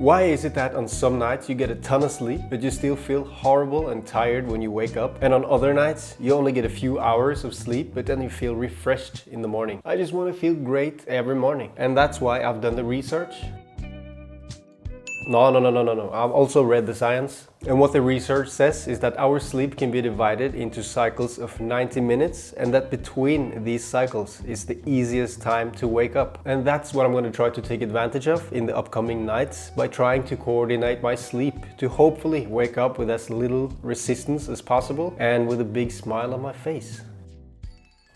Why is it that on some nights you get a ton of sleep, but you still feel horrible and tired when you wake up? And on other nights, you only get a few hours of sleep, but then you feel refreshed in the morning. I just want to feel great every morning. And that's why I've done the research. No. I've also read the science. And what the research says is that our sleep can be divided into cycles of 90 minutes, and that between these cycles is the easiest time to wake up. And that's what I'm going to try to take advantage of in the upcoming nights by trying to coordinate my sleep to hopefully wake up with as little resistance as possible and with a big smile on my face.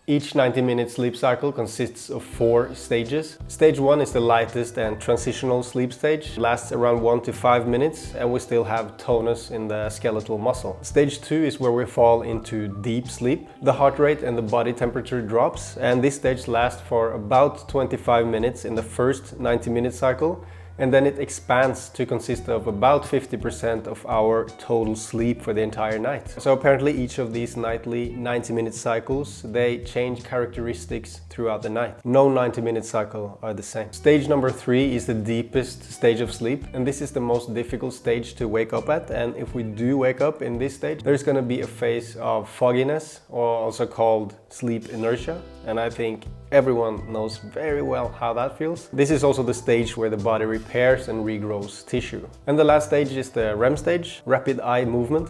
Each 90-minute sleep cycle consists of 4 stages. Stage 1 is the lightest and transitional sleep stage. It lasts around 1 to 5 minutes and we still have tonus in the skeletal muscle. Stage 2 is where we fall into deep sleep. The heart rate and the body temperature drops, and this stage lasts for about 25 minutes in the first 90-minute cycle. And then it expands to consist of about 50% of our total sleep for the entire night. So apparently each of these nightly 90-minute cycles, they change characteristics throughout the night. No 90-minute cycle are the same. Stage number 3 is the deepest stage of sleep, and this is the most difficult stage to wake up at. And if we do wake up in this stage, there's going to be a phase of fogginess, or also called sleep inertia. And I think everyone knows very well how that feels. This is also the stage where the body repairs and regrows tissue. And the last stage is the REM stage, rapid eye movement.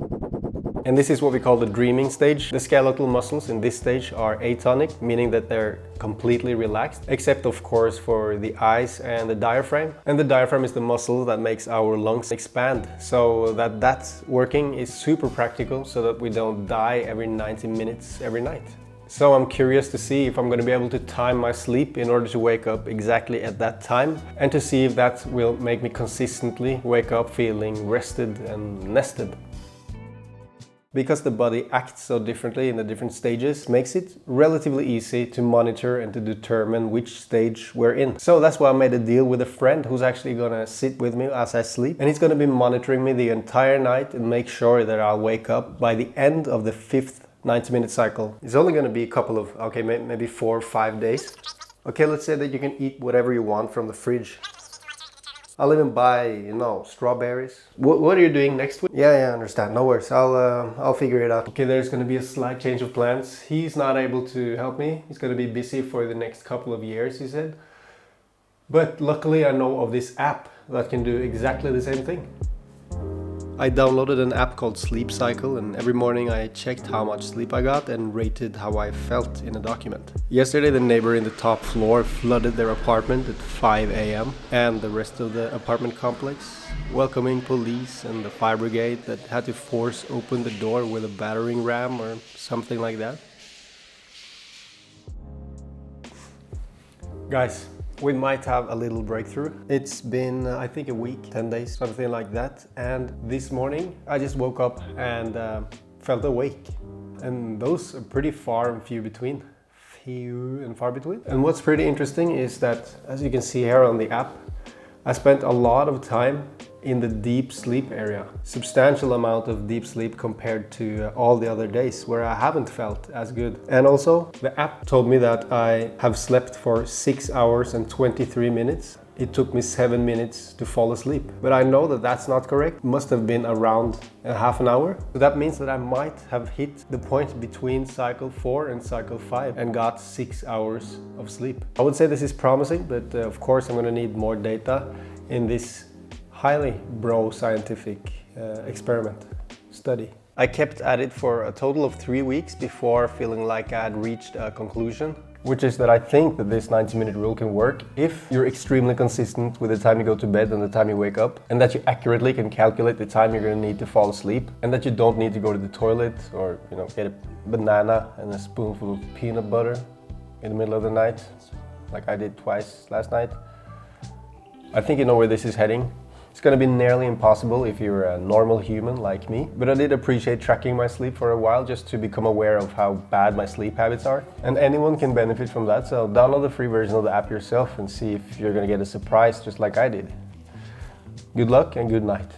And this is what we call the dreaming stage. The skeletal muscles in this stage are atonic, meaning that they're completely relaxed, except of course for the eyes and the diaphragm. And the diaphragm is the muscle that makes our lungs expand. So that's working is super practical so that we don't die every 90 minutes every night. So I'm curious to see if I'm going to be able to time my sleep in order to wake up exactly at that time, and to see if that will make me consistently wake up feeling rested and nested. Because the body acts so differently in the different stages, makes it relatively easy to monitor and to determine which stage we're in. So that's why I made a deal with a friend who's actually gonna sit with me as I sleep, and he's gonna be monitoring me the entire night and make sure that I'll wake up by the end of the 5th 90-minute cycle. It's only going to be a couple of, okay, maybe 4 or 5 days. Okay, let's say that you can eat whatever you want from the fridge. I'll even buy, strawberries. What are you doing next week? Yeah, I understand. No worries. I'll figure it out. Okay, there's going to be a slight change of plans. He's not able to help me. He's going to be busy for the next couple of years, he said. But luckily I know of this app that can do exactly the same thing. I downloaded an app called Sleep Cycle, and every morning I checked how much sleep I got and rated how I felt in a document. Yesterday the neighbor in the top floor flooded their apartment at 5 a.m. and the rest of the apartment complex, welcoming police and the fire brigade that had to force open the door with a battering ram or something like that. Guys, we might have a little breakthrough. It's been, I think, a week, 10 days, something like that. And this morning, I just woke up and felt awake. And those are pretty far and few between. And what's pretty interesting is that, as you can see here on the app, I spent a lot of time in the deep sleep area. Substantial amount of deep sleep compared to all the other days where I haven't felt as good. And also the app told me that I have slept for 6 hours and 23 minutes. It took me 7 minutes to fall asleep. But I know that that's not correct. It must have been around half an hour. So that means that I might have hit the point between cycle 4 and cycle 5 and got 6 hours of sleep. I would say this is promising, but of course I'm going to need more data in this highly scientific experiment study. I kept at it for a total of 3 weeks before feeling like I had reached a conclusion, which is that I think that this 90-minute rule can work if you're extremely consistent with the time you go to bed and the time you wake up, and that you accurately can calculate the time you're going to need to fall asleep, and that you don't need to go to the toilet or get a banana and a spoonful of peanut butter in the middle of the night, like I did twice last night. I think you know where this is heading. It's going to be nearly impossible if you're a normal human like me, but I did appreciate tracking my sleep for a while just to become aware of how bad my sleep habits are. And anyone can benefit from that, so download the free version of the app yourself and see if you're going to get a surprise just like I did. Good luck and good night.